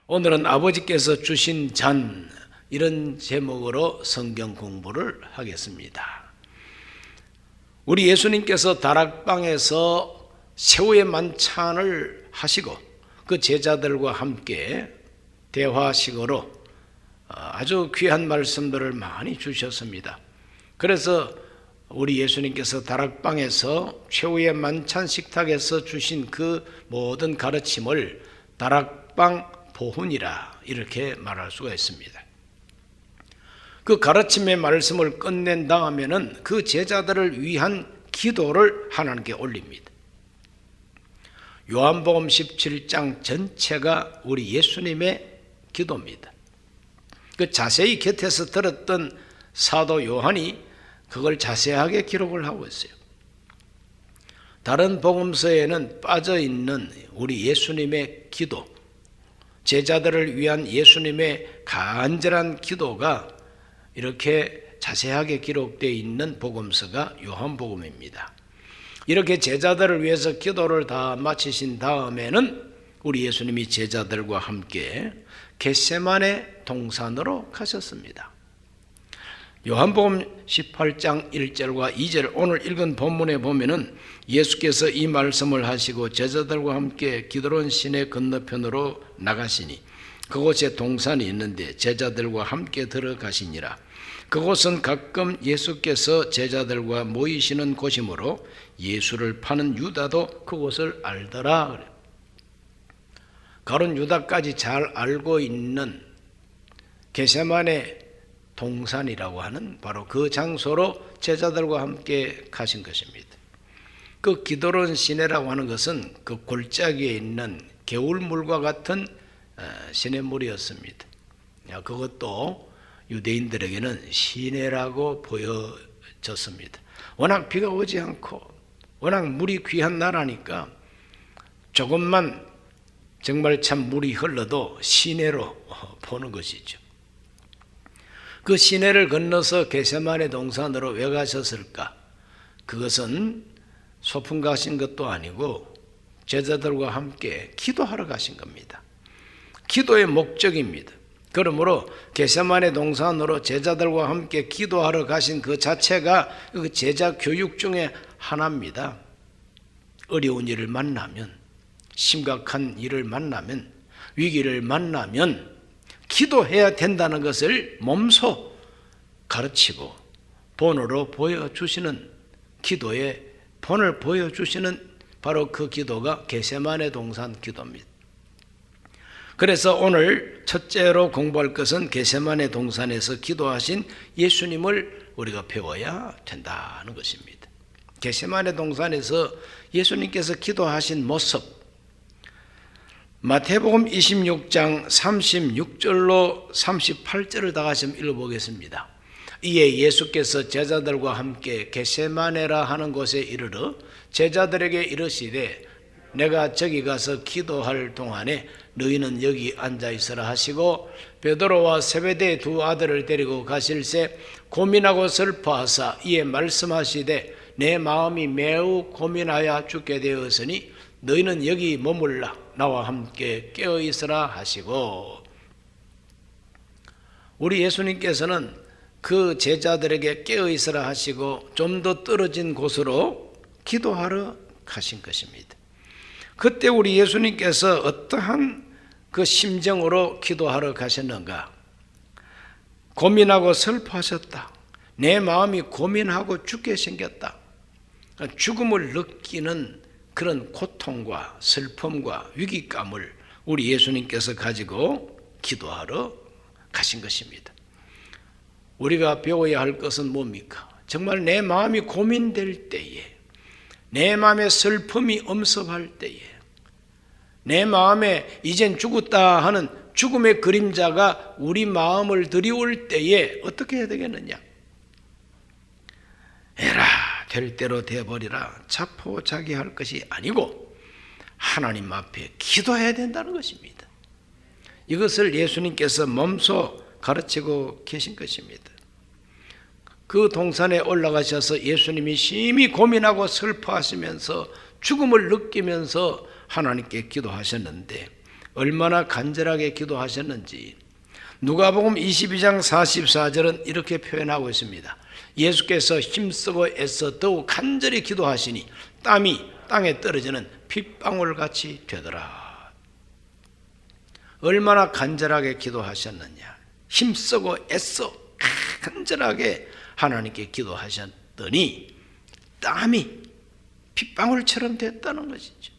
오늘은 아버지께서 주신 잔, 이런 제목으로 성경 공부를 하겠습니다. 우리 예수님께서 다락방에서 새우의 만찬을 하시고 그 제자들과 함께 대화식으로 아주 귀한 말씀들을 많이 주셨습니다. 그래서 우리 예수님께서 다락방에서 최후의 만찬 식탁에서 주신 그 모든 가르침을 다락방 보훈이라 이렇게 말할 수가 있습니다. 그 가르침의 말씀을 끝낸 다음에는 그 제자들을 위한 기도를 하나님께 올립니다. 요한복음 17장 전체가 우리 예수님의 기도입니다. 그 자세히 곁에서 들었던 사도 요한이 그걸 자세하게 기록을 하고 있어요. 다른 복음서에는 빠져있는 우리 예수님의 기도, 제자들을 위한 예수님의 간절한 기도가 이렇게 자세하게 기록되어 있는 복음서가 요한복음입니다. 이렇게 제자들을 위해서 기도를 다 마치신 다음에는 우리 예수님이 제자들과 함께 겟세마네 동산으로 가셨습니다. 요한복음 18장 1절과 2절 오늘 읽은 본문에 보면은 예수께서 이 말씀을 하시고 제자들과 함께 기드론 시내 건너편으로 나가시니 그곳에 동산이 있는데 제자들과 함께 들어가시니라. 그곳은 가끔 예수께서 제자들과 모이시는 곳이므로 예수를 파는 유다도 그곳을 알더라. 가룟 유다까지 잘 알고 있는 겟세마네 동산이라고 하는 바로 그 장소로 제자들과 함께 가신 것입니다. 그 기드론 시내라고 하는 것은 그 골짜기에 있는 개울물과 같은 시냇물이었습니다. 그것도 유대인들에게는 시내라고 보여졌습니다. 워낙 비가 오지 않고 워낙 물이 귀한 나라니까 조금만 정말 참 물이 흘러도 시내로 보는 것이죠. 그 시내를 건너서 겟세마네 동산으로 왜 가셨을까? 그것은 소풍 가신 것도 아니고 제자들과 함께 기도하러 가신 겁니다. 기도의 목적입니다. 그러므로 겟세마네 동산으로 제자들과 함께 기도하러 가신 그 자체가 그 제자 교육 중에 하나입니다. 어려운 일을 만나면, 심각한 일을 만나면, 위기를 만나면 기도해야 된다는 것을 몸소 가르치고 본으로 보여주시는 기도의 본을 보여주시는 바로 그 기도가 겟세마네 동산 기도입니다. 그래서 오늘 첫째로 공부할 것은 겟세마네 동산에서 기도하신 예수님을 우리가 배워야 된다는 것입니다. 겟세마네 동산에서 예수님께서 기도하신 모습, 마태복음 26장 36절로 38절을 다 같이 읽어보겠습니다. 이에 예수께서 제자들과 함께 겟세마네라 하는 곳에 이르러 제자들에게 이르시되 내가 저기 가서 기도할 동안에 너희는 여기 앉아있으라 하시고 베드로와 세베대의 두 아들을 데리고 가실새 고민하고 슬퍼하사 이에 말씀하시되 내 마음이 매우 고민하여 죽게 되었으니 너희는 여기 머물라 나와 함께 깨어있으라 하시고, 우리 예수님께서는 그 제자들에게 깨어있으라 하시고 좀 더 떨어진 곳으로 기도하러 가신 것입니다. 그때 우리 예수님께서 어떠한 그 심정으로 기도하러 가셨는가? 고민하고 슬퍼하셨다. 내 마음이 고민하고 죽게 생겼다. 죽음을 느끼는 그런 고통과 슬픔과 위기감을 우리 예수님께서 가지고 기도하러 가신 것입니다. 우리가 배워야 할 것은 뭡니까? 정말 내 마음이 고민될 때에, 내 마음에 슬픔이 엄습할 때에, 내 마음에 이젠 죽었다 하는 죽음의 그림자가 우리 마음을 들이올 때에 어떻게 해야 되겠느냐? 에라 될 대로 되어버리라 자포자기할 것이 아니고 하나님 앞에 기도해야 된다는 것입니다. 이것을 예수님께서 몸소 가르치고 계신 것입니다. 그 동산에 올라가셔서 예수님이 심히 고민하고 슬퍼하시면서 죽음을 느끼면서 하나님께 기도하셨는데 얼마나 간절하게 기도하셨는지 누가복음 22장 44절은 이렇게 표현하고 있습니다. 예수께서 힘쓰고 애써 더욱 간절히 기도하시니 땀이 땅에 떨어지는 핏방울같이 되더라. 얼마나 간절하게 기도하셨느냐. 힘쓰고 애써 간절하게 하나님께 기도하셨더니 땀이 핏방울처럼 됐다는 것이죠.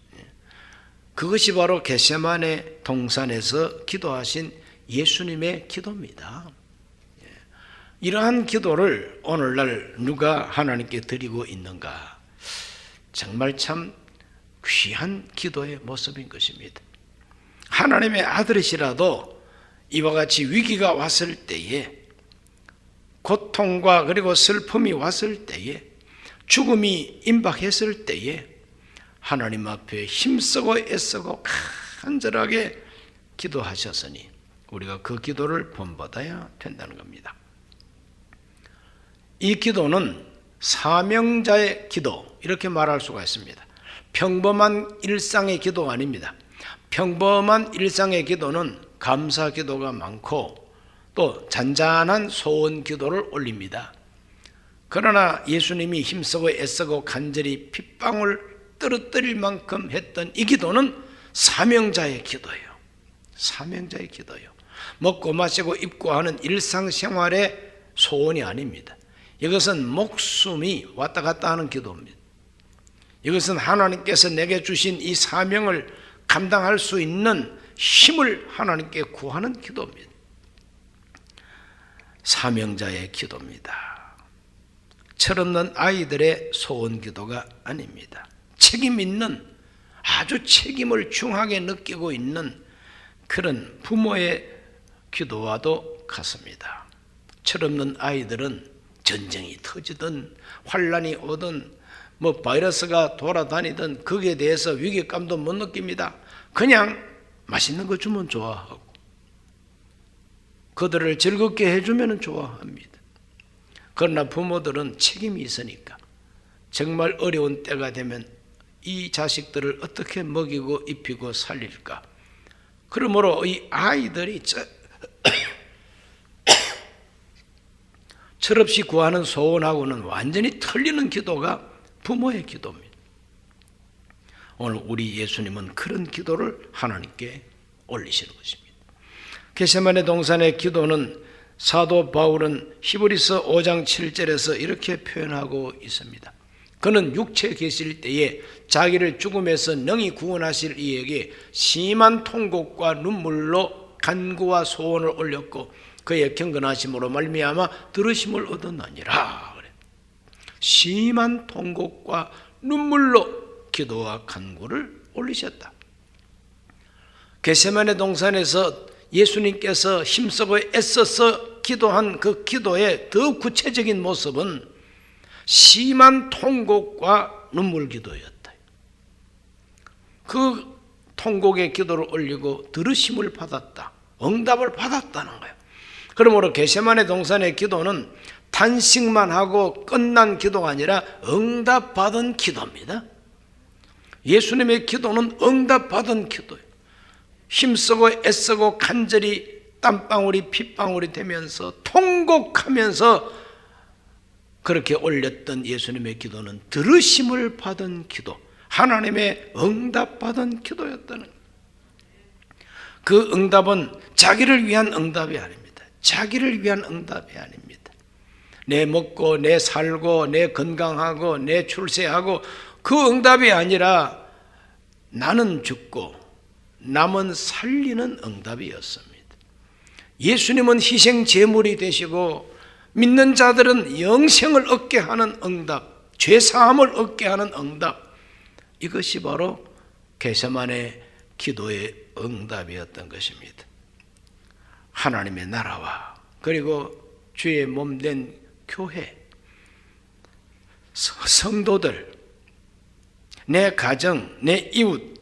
그것이 바로 겟세마네 동산에서 기도하신 예수님의 기도입니다. 이러한 기도를 오늘날 누가 하나님께 드리고 있는가? 정말 참 귀한 기도의 모습인 것입니다. 하나님의 아들이시라도 이와 같이 위기가 왔을 때에, 고통과 그리고 슬픔이 왔을 때에, 죽음이 임박했을 때에 하나님 앞에 힘쓰고 애쓰고 간절하게 기도하셨으니 우리가 그 기도를 본받아야 된다는 겁니다. 이 기도는 사명자의 기도, 이렇게 말할 수가 있습니다. 평범한 일상의 기도가 아닙니다. 평범한 일상의 기도는 감사 기도가 많고 또 잔잔한 소원 기도를 올립니다. 그러나 예수님이 힘쓰고 애쓰고 간절히 핏방울 떨어뜨릴 만큼 했던 이 기도는 사명자의 기도예요. 사명자의 기도예요. 먹고 마시고 입고 하는 일상생활의 소원이 아닙니다. 이것은 목숨이 왔다 갔다 하는 기도입니다. 이것은 하나님께서 내게 주신 이 사명을 감당할 수 있는 힘을 하나님께 구하는 기도입니다. 사명자의 기도입니다. 철없는 아이들의 소원 기도가 아닙니다. 책임 있는, 아주 책임을 중하게 느끼고 있는 그런 부모의 기도와도 같습니다. 철없는 아이들은 전쟁이 터지든 환란이 오든 바이러스가 돌아다니든 거기에 대해서 위기감도 못 느낍니다. 그냥 맛있는 거 주면 좋아하고 그들을 즐겁게 해주면 좋아합니다. 그러나 부모들은 책임이 있으니까 정말 어려운 때가 되면 이 자식들을 어떻게 먹이고 입히고 살릴까? 그러므로 이 아이들이 철없이 구하는 소원하고는 완전히 틀리는 기도가 부모의 기도입니다. 오늘 우리 예수님은 그런 기도를 하나님께 올리시는 것입니다. 겟세마네 동산의 기도는 사도 바울은 히브리서 5장 7절에서 이렇게 표현하고 있습니다. 그는 육체에 계실 때에 자기를 죽음에서 능히 구원하실 이에게 심한 통곡과 눈물로 간구와 소원을 올렸고 그의 경건하심으로 말미암아 들으심을 얻었느니라. 심한 통곡과 눈물로 기도와 간구를 올리셨다. 겟세마네 동산에서 예수님께서 힘쓰고 애써서 기도한 그 기도의 더 구체적인 모습은 심한 통곡과 눈물 기도였다. 그 통곡의 기도를 올리고 들으심을 받았다. 응답을 받았다는 거예요. 그러므로 겟세마네 동산의 기도는 탄식만 하고 끝난 기도가 아니라 응답받은 기도입니다. 예수님의 기도는 응답받은 기도예요. 힘쓰고 애쓰고 간절히 땀방울이 핏방울이 되면서 통곡하면서 그렇게 올렸던 예수님의 기도는 들으심을 받은 기도, 하나님의 응답받은 기도였다는 거예요. 그 응답은 자기를 위한 응답이 아닙니다. 자기를 위한 응답이 아닙니다. 내 먹고 내 살고 내 건강하고 내 출세하고 그 응답이 아니라 나는 죽고 남은 살리는 응답이었습니다. 예수님은 희생 제물이 되시고 믿는 자들은 영생을 얻게 하는 응답, 죄사함을 얻게 하는 응답, 이것이 바로 겟세마네 기도의 응답이었던 것입니다. 하나님의 나라와 그리고 주의 몸된 교회, 성도들, 내 가정, 내 이웃,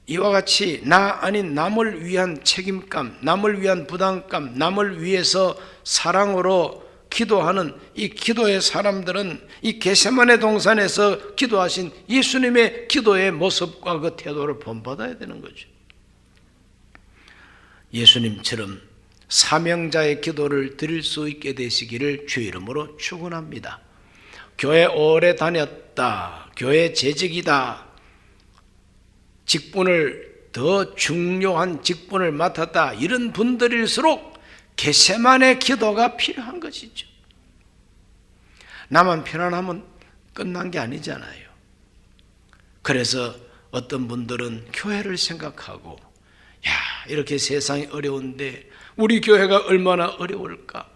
이와 같이 나 아닌 남을 위한 책임감, 남을 위한 부담감, 남을 위해서 사랑으로 기도하는 이 기도의 사람들은 이 겟세마네 동산에서 기도하신 예수님의 기도의 모습과 그 태도를 본받아야 되는 거죠. 예수님처럼 사명자의 기도를 드릴 수 있게 되시기를 주 이름으로 축원합니다. 교회 오래 다녔다, 교회 재직이다, 직분을 더 중요한 직분을 맡았다, 이런 분들일수록 겟세마네 기도가 필요한 것이죠. 나만 편안하면 끝난 게 아니잖아요. 그래서 어떤 분들은 교회를 생각하고, 야, 이렇게 세상이 어려운데 우리 교회가 얼마나 어려울까,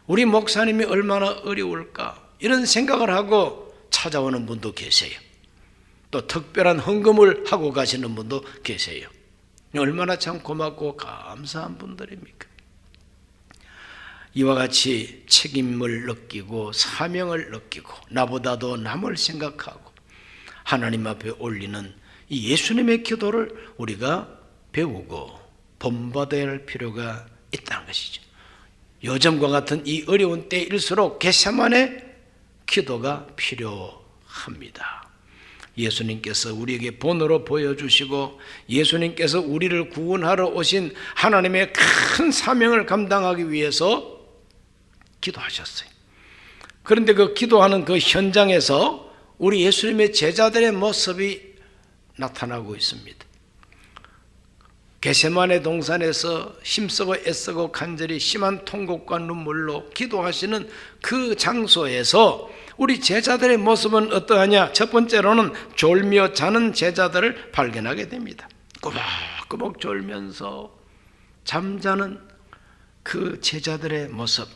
우리 목사님이 얼마나 어려울까, 이런 생각을 하고 찾아오는 분도 계세요. 또 특별한 헌금을 하고 가시는 분도 계세요. 얼마나 참 고맙고 감사한 분들입니까? 이와 같이 책임을 느끼고 사명을 느끼고 나보다도 남을 생각하고 하나님 앞에 올리는 이 예수님의 기도를 우리가 배우고 본받아야 할 필요가 있다는 것이죠. 요즘과 같은 이 어려운 때일수록 겟세마네 기도가 필요합니다. 예수님께서 우리에게 본으로 보여주시고 예수님께서 우리를 구원하러 오신 하나님의 큰 사명을 감당하기 위해서 기도하셨어요. 그런데 그 기도하는 그 현장에서 우리 예수님의 제자들의 모습이 나타나고 있습니다. 겟세마네 동산에서 힘쓰고 애쓰고 간절히 심한 통곡과 눈물로 기도하시는 그 장소에서 우리 제자들의 모습은 어떠하냐? 첫 번째로는 졸며 자는 제자들을 발견하게 됩니다. 꾸벅꾸벅 졸면서 잠자는 그 제자들의 모습,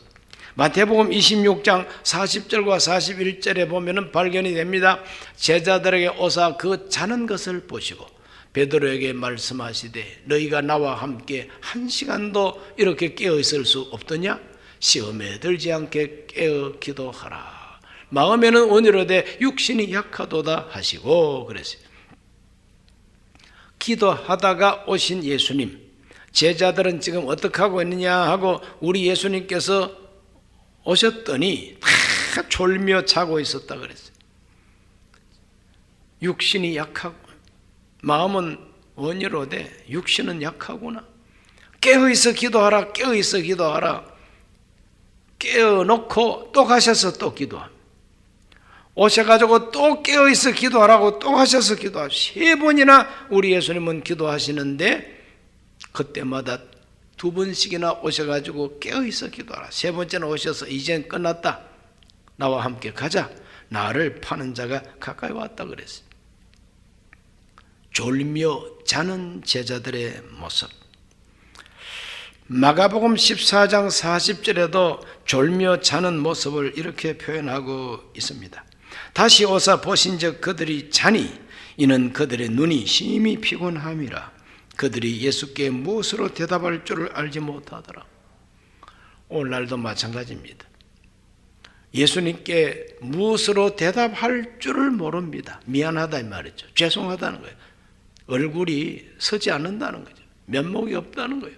마태복음 26장 40절과 41절에 보면 발견이 됩니다. 제자들에게 오사 그 자는 것을 보시고 베드로에게 말씀하시되 너희가 나와 함께 한 시간도 이렇게 깨어 있을 수 없더냐? 시험에 들지 않게 깨어 기도하라. 마음에는 온유로되 육신이 약하도다 하시고 그랬어요. 기도하다가 오신 예수님, 제자들은 지금 어떻게 하고 있느냐 하고 우리 예수님께서 오셨더니 다 졸며 자고 있었다 그랬어요. 육신이 약하고 마음은 온유로되 육신은 약하구나. 깨어있어 기도하라, 깨어있어 기도하라. 깨어놓고 또 가셔서 또 기도합니다. 오셔가지고 또 깨어있어 기도하라고 또 가셔서 기도하시고 3번이나 우리 예수님은 기도하시는데 그때마다 2번씩이나 오셔가지고 깨어있어 기도하라. 3번째는 오셔서 이젠 끝났다, 나와 함께 가자, 나를 파는 자가 가까이 왔다 그랬어요. 졸며 자는 제자들의 모습. 마가복음 14장 40절에도 졸며 자는 모습을 이렇게 표현하고 있습니다. 다시 오사 보신즉 그들이 자니 이는 그들의 눈이 심히 피곤함이라. 그들이 예수께 무엇으로 대답할 줄을 알지 못하더라. 오늘날도 마찬가지입니다. 예수님께 무엇으로 대답할 줄을 모릅니다. 미안하다 이 말이죠. 죄송하다는 거예요. 얼굴이 서지 않는다는 거죠. 면목이 없다는 거예요.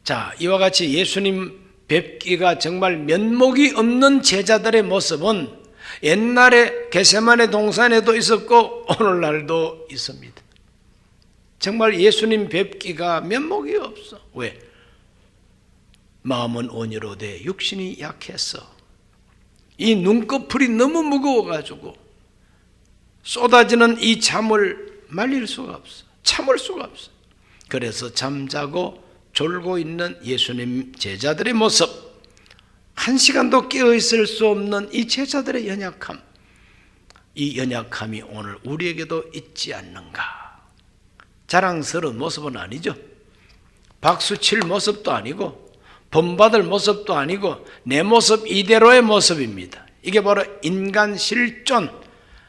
자, 이와 같이 예수님 뵙기가 정말 면목이 없는 제자들의 모습은 옛날에 겟세마네 동산에도 있었고 오늘날도 있습니다. 정말 예수님 뵙기가 면목이 없어. 왜? 마음은 온유로되 육신이 약해서 이 눈꺼풀이 너무 무거워가지고 쏟아지는 이 잠을 말릴 수가 없어. 참을 수가 없어. 그래서 잠자고 졸고 있는 예수님 제자들의 모습, 한 시간도 깨어있을 수 없는 이 제자들의 연약함, 이 연약함이 오늘 우리에게도 있지 않는가. 자랑스러운 모습은 아니죠. 박수칠 모습도 아니고 본받을 모습도 아니고 내 모습 이대로의 모습입니다. 이게 바로 인간 실존,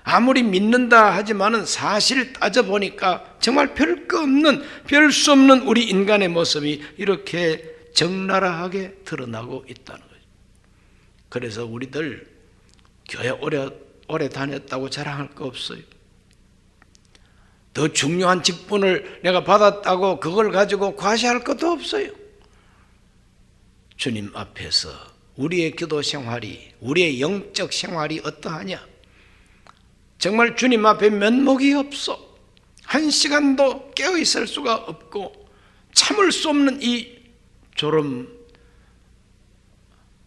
아무리 믿는다 하지만은 사실 따져보니까 정말 별거 없는, 별 수 없는 우리 인간의 모습이 이렇게 적나라하게 드러나고 있다는 거죠. 그래서 우리들 교회 오래 다녔다고 자랑할 거 없어요. 더 중요한 직분을 내가 받았다고 그걸 가지고 과시할 것도 없어요. 주님 앞에서 우리의 기도 생활이, 우리의 영적 생활이 어떠하냐? 정말 주님 앞에 면목이 없어. 한 시간도 깨어 있을 수가 없고 참을 수 없는 이 졸음,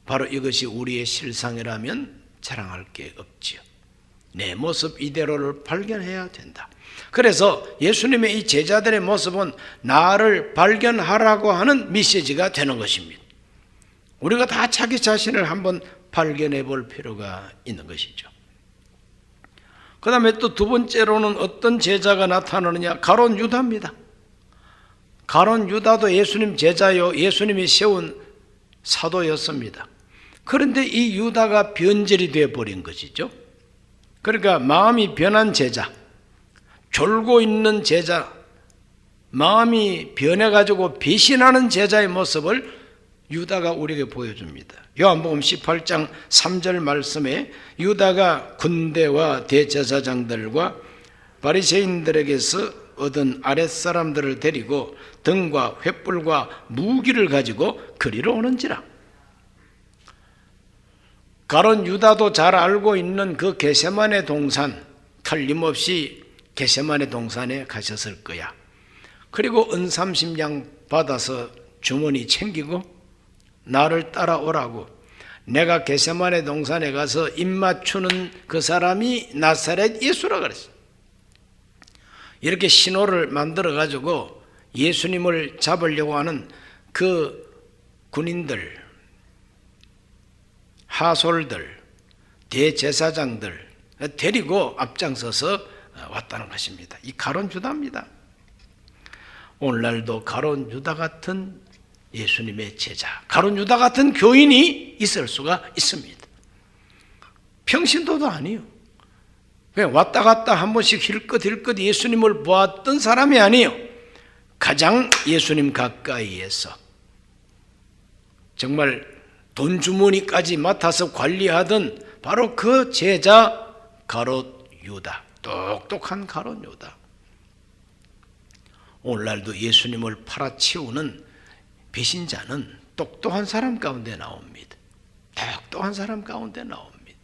바로 이것이 우리의 실상이라면 자랑할 게 없지요. 내 모습 이대로를 발견해야 된다. 그래서 예수님의 이 제자들의 모습은 나를 발견하라고 하는 메시지가 되는 것입니다. 우리가 다 자기 자신을 한번 발견해 볼 필요가 있는 것이죠. 그 다음에 또 두 번째로는 어떤 제자가 나타나느냐? 가룟 유다입니다. 가룟 유다도 예수님 제자요, 예수님이 세운 사도였습니다. 그런데 이 유다가 변절이 되어버린 것이죠. 그러니까 마음이 변한 제자, 졸고 있는 제자, 마음이 변해가지고 배신하는 제자의 모습을 유다가 우리에게 보여줍니다. 요한복음 18장 3절 말씀에 유다가 군대와 대제사장들과 바리새인들에게서 얻은 아랫사람들을 데리고 등과 횃불과 무기를 가지고 그리로 오는지라. 가룟 유다도 잘 알고 있는 그 겟세마네 동산, 틀림없이 겟세마네 동산에 가셨을 거야. 그리고 은 30냥 받아서 주머니 챙기고 나를 따라오라고, 내가 겟세마네 동산에 가서 입 맞추는 그 사람이 나사렛 예수라 그랬어. 이렇게 신호를 만들어 가지고 예수님을 잡으려고 하는 그 군인들, 하솔들, 대제사장들 데리고 앞장서서 왔다는 것입니다. 이 가룟 유다입니다. 오늘날도 가룟 유다 같은 예수님의 제자, 가룟 유다 같은 교인이 있을 수가 있습니다. 평신도도 아니에요. 그냥 왔다 갔다 한 번씩 힐끗힐끗 예수님을 보았던 사람이 아니에요. 가장 예수님 가까이에서 정말 돈 주머니까지 맡아서 관리하던 바로 그 제자 가룟 유다, 똑똑한 가룟 유다. 오늘날도 예수님을 팔아치우는 배신자는 똑똑한 사람 가운데 나옵니다. 똑똑한 사람 가운데 나옵니다.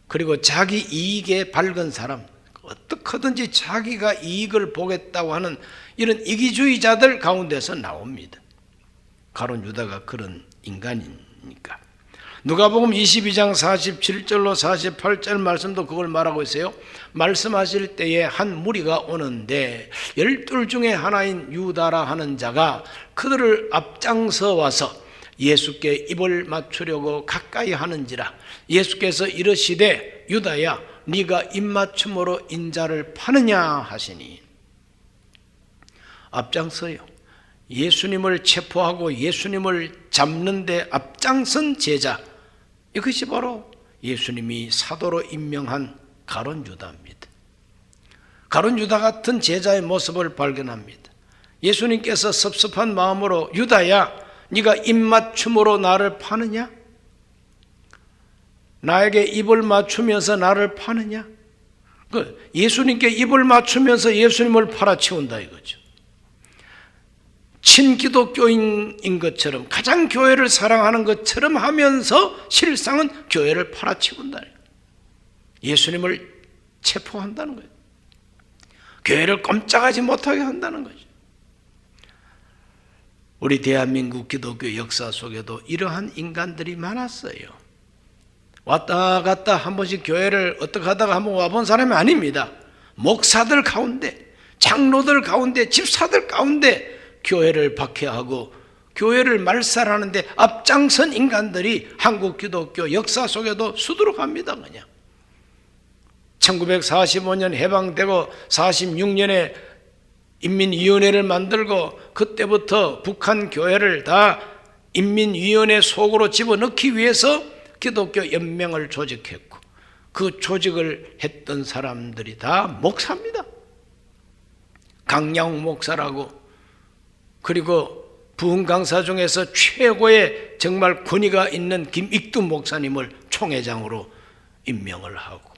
그리고 자기 이익에 밝은 사람, 어떻게든지 자기가 이익을 보겠다고 하는 이런 이기주의자들 가운데서 나옵니다. 가룟 유다가 그런 인간이니까. 누가복음 22장 47절로 48절 말씀도 그걸 말하고 있어요. 말씀하실 때에 한 무리가 오는데 12 중에 하나인 유다라 하는 자가 그들을 앞장서 와서 예수께 입을 맞추려고 가까이 하는지라. 예수께서 이르시되 유다야, 네가 입맞춤으로 인자를 파느냐 하시니. 앞장서요. 예수님을 체포하고 예수님을 잡는 데 앞장선 제자, 이것이 바로 예수님이 사도로 임명한 가룟 유다입니다. 가룟 유다 같은 제자의 모습을 발견합니다. 예수님께서 섭섭한 마음으로 유다야, 네가 입맞춤으로 나를 파느냐? 나에게 입을 맞추면서 나를 파느냐? 예수님께 입을 맞추면서 예수님을 팔아치운다 이거죠. 친기독교인인 것처럼, 가장 교회를 사랑하는 것처럼 하면서 실상은 교회를 팔아치운다. 예수님을 체포한다는 거예요. 교회를 꼼짝하지 못하게 한다는 거죠. 우리 대한민국 기독교 역사 속에도 이러한 인간들이 많았어요. 왔다 갔다 한 번씩 교회를 어떻게 하다가 한번 와본 사람이 아닙니다. 목사들 가운데, 장로들 가운데, 집사들 가운데 교회를 박해하고 교회를 말살하는데 앞장선 인간들이 한국 기독교 역사 속에도 수두룩합니다. 그냥 1945년 해방되고 46년에 인민위원회를 만들고 그때부터 북한 교회를 다 인민위원회 속으로 집어넣기 위해서 기독교 연맹을 조직했고, 그 조직을 했던 사람들이 다 목사입니다. 강양욱 목사라고. 그리고 부흥 강사 중에서 최고의 정말 권위가 있는 김익두 목사님을 총회장으로 임명을 하고,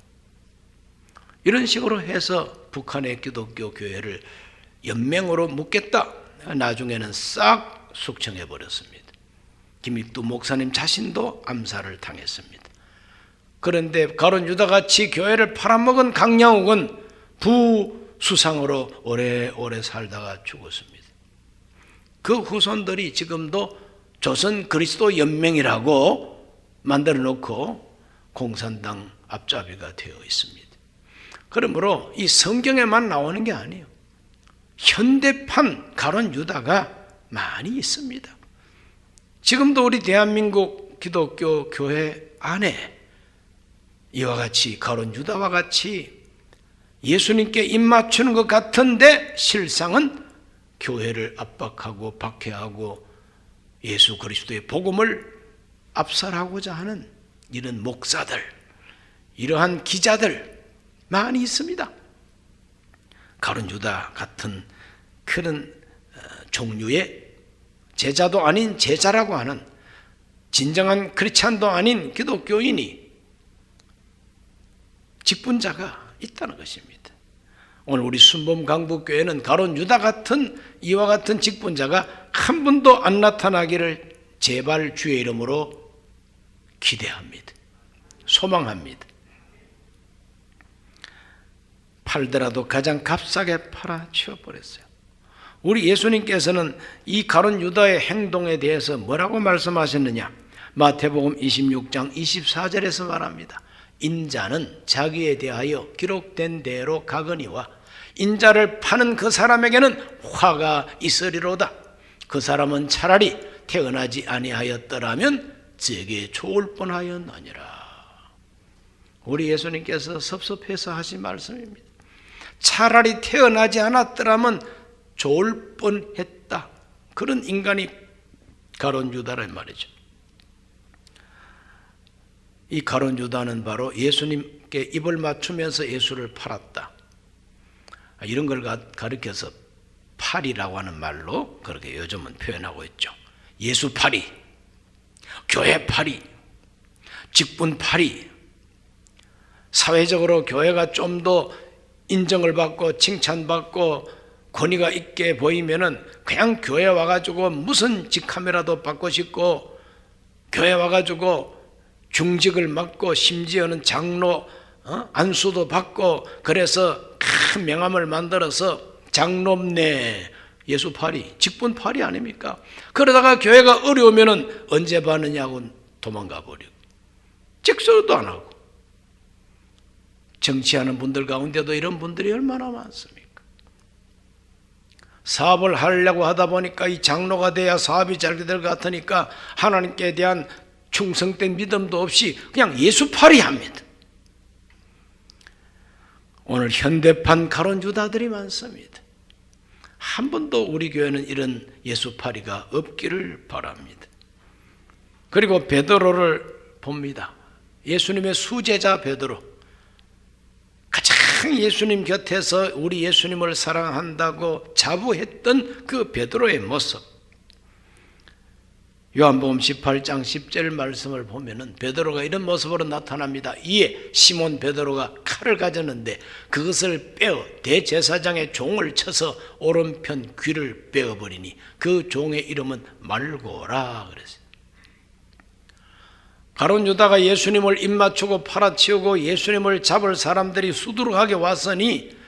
이런 식으로 해서 북한의 기독교 교회를 연맹으로 묶겠다. 나중에는 싹 숙청해 버렸습니다. 김익두 목사님 자신도 암살을 당했습니다. 그런데 가룟 유다같이 교회를 팔아먹은 강양욱은 수상으로 오래오래 살다가 죽었습니다. 그 후손들이 지금도 조선 그리스도 연맹이라고 만들어 놓고 공산당 앞잡이가 되어 있습니다. 그러므로 이 성경에만 나오는 게 아니에요. 현대판 가론 유다가 많이 있습니다. 지금도 우리 대한민국 기독교 교회 안에 이와 같이 가론 유다와 같이 예수님께 입맞추는 것 같은데 실상은 교회를 압박하고 박해하고 예수 그리스도의 복음을 압살하고자 하는 이런 목사들, 이러한 기자들 많이 있습니다. 가룟 유다 같은 그런 종류의 제자도 아닌 제자라고 하는 진정한 크리스찬도 아닌 기독교인이 직분자가 있다는 것입니다. 오늘 우리 순범 강북교회는 가룟 유다 같은 이와 같은 직분자가 한 분도 안 나타나기를 제발 주의 이름으로 기대합니다. 소망합니다. 팔더라도 가장 값싸게 팔아 치워버렸어요. 우리 예수님께서는 이 가룟 유다의 행동에 대해서 뭐라고 말씀하셨느냐? 마태복음 26장 24절에서 말합니다. 인자는 자기에 대하여 기록된 대로 가거니와 인자를 파는 그 사람에게는 화가 있으리로다. 그 사람은 차라리 태어나지 아니하였더라면 제게 좋을 뻔하였느니라. 우리 예수님께서 섭섭해서 하신 말씀입니다. 차라리 태어나지 않았더라면 좋을 뻔했다. 그런 인간이 가룟 유다란 말이죠. 이 가룟 유다는 바로 예수님께 입을 맞추면서 예수를 팔았다. 이런 걸 가리켜서 팔이라고 하는 말로 그렇게 요즘은 표현하고 있죠. 예수 팔이, 교회 팔이, 직분 팔이. 사회적으로 교회가 좀 더 인정을 받고 칭찬받고 권위가 있게 보이면은 그냥 교회 와가지고 무슨 직함이라도 받고 싶고 교회 와가지고 중직을 맡고 심지어는 장로 안수도 받고 그래서 큰 명함을 만들어서 장로네 예수팔이 직분팔이 아닙니까? 그러다가 교회가 어려우면은 언제 받느냐고 도망가 버리고 직소도 안 하고 정치하는 분들 가운데도 이런 분들이 얼마나 많습니까? 사업을 하려고 하다 보니까 이 장로가 돼야 사업이 잘 될 것 같으니까 하나님께 대한 충성된 믿음도 없이 그냥 예수팔이 합니다. 오늘 현대판 가룟 유다들이 많습니다. 한 번도 우리 교회는 이런 예수팔이가 없기를 바랍니다. 그리고 베드로를 봅니다. 예수님의 수제자 베드로. 가장 예수님 곁에서 우리 예수님을 사랑한다고 자부했던 그 베드로의 모습. 요한복음 18장 10절 말씀을 보면은 베드로가 이런 모습으로 나타납니다. 이에 시몬 베드로가 칼을 가졌는데 그것을 빼어 대제사장의 종을 쳐서 오른편 귀를 빼어버리니 그 종의 이름은 말고라 그랬어요. 가룟 유다가 예수님을 입맞추고 팔아치우고 예수님을 잡을 사람들이 수두룩하게 왔으니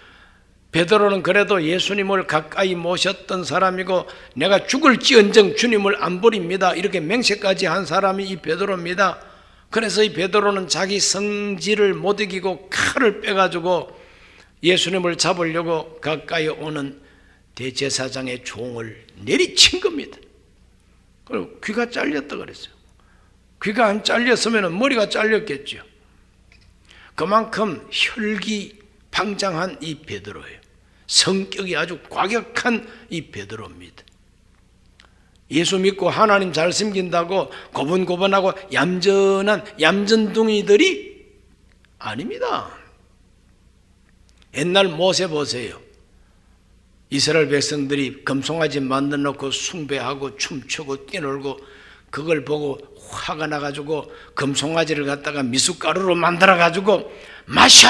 베드로는 그래도 예수님을 가까이 모셨던 사람이고 내가 죽을지언정 주님을 안 버립니다. 이렇게 맹세까지 한 사람이 이 베드로입니다. 그래서 이 베드로는 자기 성질을 못 이기고 칼을 빼가지고 예수님을 잡으려고 가까이 오는 대제사장의 종을 내리친 겁니다. 그리고 귀가 잘렸다 그랬어요. 귀가 안 잘렸으면 머리가 잘렸겠죠. 그만큼 혈기방장한 이 베드로예요. 성격이 아주 과격한 이 베드로입니다. 예수 믿고 하나님 잘 섬긴다고 고분고분하고 얌전한 얌전둥이들이 아닙니다. 옛날 모세 보세요. 이스라엘 백성들이 금송아지 만들어 놓고 숭배하고 춤추고 뛰놀고 그걸 보고 화가 나가지고 금송아지를 갖다가 미숫가루로 만들어가지고 마셔!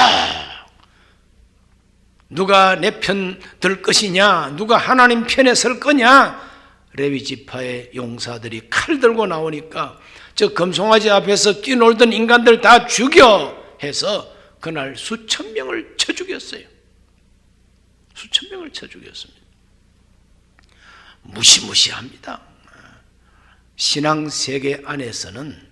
누가 내 편 들 것이냐? 누가 하나님 편에 설 거냐? 레위 지파의 용사들이 칼 들고 나오니까 저 금송아지 앞에서 뛰놀던 인간들 다 죽여 해서 그날 수천 명을 쳐 죽였어요. 수천 명을 쳐 죽였습니다. 무시무시합니다. 신앙 세계 안에서는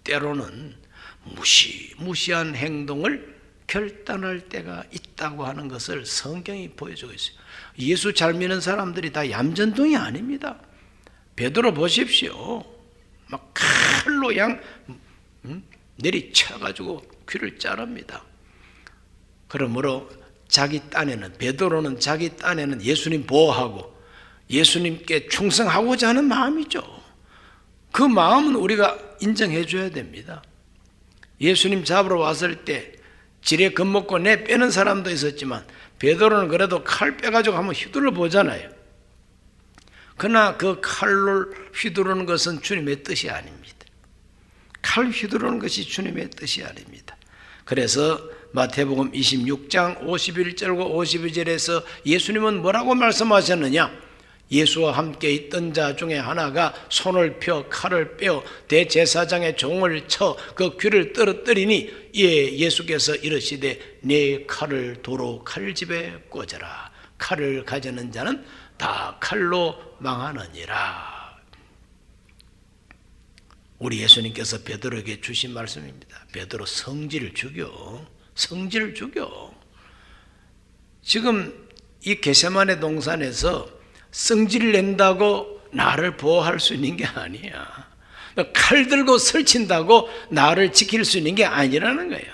때로는 무시무시한 행동을 결단할 때가 있다고 하는 것을 성경이 보여주고 있어요. 예수 잘 믿는 사람들이 다 얌전둥이 아닙니다. 베드로 보십시오. 막 칼로 내리쳐가지고 귀를 자릅니다. 그러므로 베드로는 자기 딴에는 예수님 보호하고 예수님께 충성하고자 하는 마음이죠. 그 마음은 우리가 인정해 줘야 됩니다. 예수님 잡으러 왔을 때 지레 겁먹고 내 빼는 사람도 있었지만 베드로는 그래도 칼 빼가지고 한번 휘둘러 보잖아요. 그러나 그 칼로 휘두르는 것은 주님의 뜻이 아닙니다. 칼 휘두르는 것이 주님의 뜻이 아닙니다. 그래서 마태복음 26장 51절과 52절에서 예수님은 뭐라고 말씀하셨느냐? 예수와 함께 있던 자 중에 하나가 손을 펴 칼을 빼어 대제사장의 종을 쳐 그 귀를 떨어뜨리니 예수께서 이르시되 네 칼을 도로 칼집에 꽂아라. 칼을 가지는 자는 다 칼로 망하느니라. 우리 예수님께서 베드로에게 주신 말씀입니다. 베드로 성질을 죽여. 지금 이 겟세마네 동산에서 성질을 낸다고 나를 보호할 수 있는 게 아니야. 칼 들고 설친다고 나를 지킬 수 있는 게 아니라는 거예요.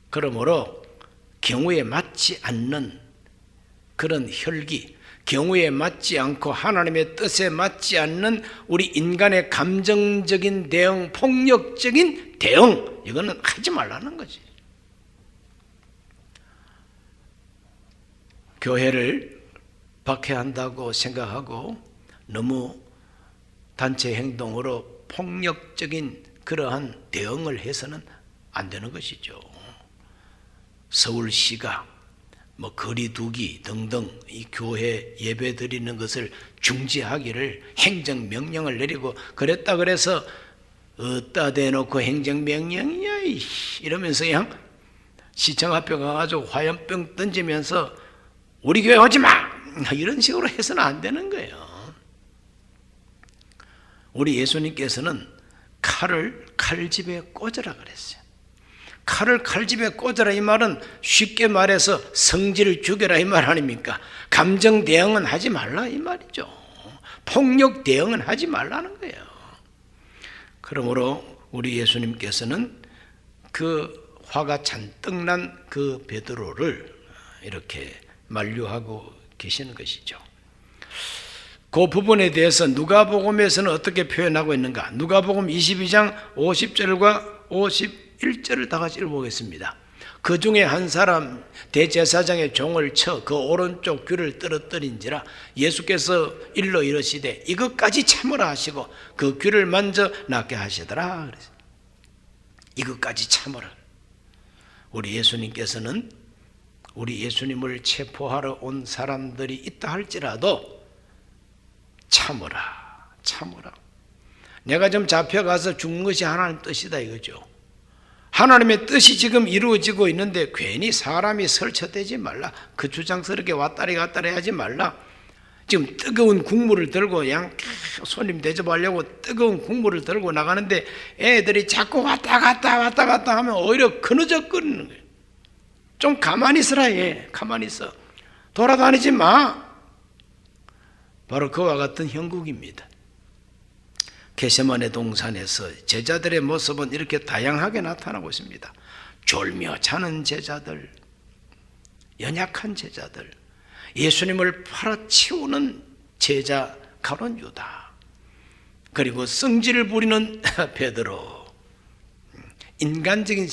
그러므로 경우에 맞지 않는 그런 혈기, 경우에 맞지 않고 하나님의 뜻에 맞지 않는 우리 인간의 감정적인 대응, 폭력적인 대응, 이거는 하지 말라는 거지. 교회를 박해한다고 생각하고 너무 단체 행동으로 폭력적인 그러한 대응을 해서는 안 되는 것이죠. 서울시가 거리두기 등등 이 교회 예배 드리는 것을 중지하기를 행정명령을 내리고 그랬다 그래서 어디다 대놓고 행정명령이야 이러면서 그냥 시청 앞에 가가지고 화염병 던지면서 우리 교회 오지 마! 이런 식으로 해서는 안 되는 거예요. 우리 예수님께서는 칼을 칼집에 꽂으라 그랬어요. 칼을 칼집에 꽂으라 이 말은 쉽게 말해서 성질을 죽여라 이 말 아닙니까? 감정 대응은 하지 말라 이 말이죠. 폭력 대응은 하지 말라는 거예요. 그러므로 우리 예수님께서는 그 화가 잔뜩 난 그 베드로를 이렇게 만류하고 계시는 것이죠. 그 부분에 대해서 누가복음에서는 어떻게 표현하고 있는가? 누가복음 22장 50절과 51절을 다 같이 읽어보겠습니다. 그 중에 한 사람 대제사장의 종을 쳐 그 오른쪽 귀를 떨어뜨린지라 예수께서 일러 이르시되 이것까지 참으라 하시고 그 귀를 만져 낫게 하시더라. 이것까지 참으라. 우리 예수님께서는 우리 예수님을 체포하러 온 사람들이 있다 할지라도 참으라. 내가 좀 잡혀가서 죽는 것이 하나님 뜻이다 이거죠. 하나님의 뜻이 지금 이루어지고 있는데 괜히 사람이 설쳐대지 말라. 그 주장스럽게 왔다리 갔다리 하지 말라. 지금 뜨거운 국물을 들고 그냥 손님 대접하려고 뜨거운 국물을 들고 나가는데 애들이 자꾸 왔다 갔다 하면 오히려 그느적거리는 거예요. 좀 가만히 있으라 해. 가만히 있어. 돌아다니지 마. 바로 그와 같은 형국입니다. 겟세마네 동산에서 제자들의 모습은 이렇게 다양하게 나타나고 있습니다. 졸며 자는 제자들, 연약한 제자들, 예수님을 팔아치우는 제자 가룟 유다, 그리고 성질을 부리는 베드로, 인간적인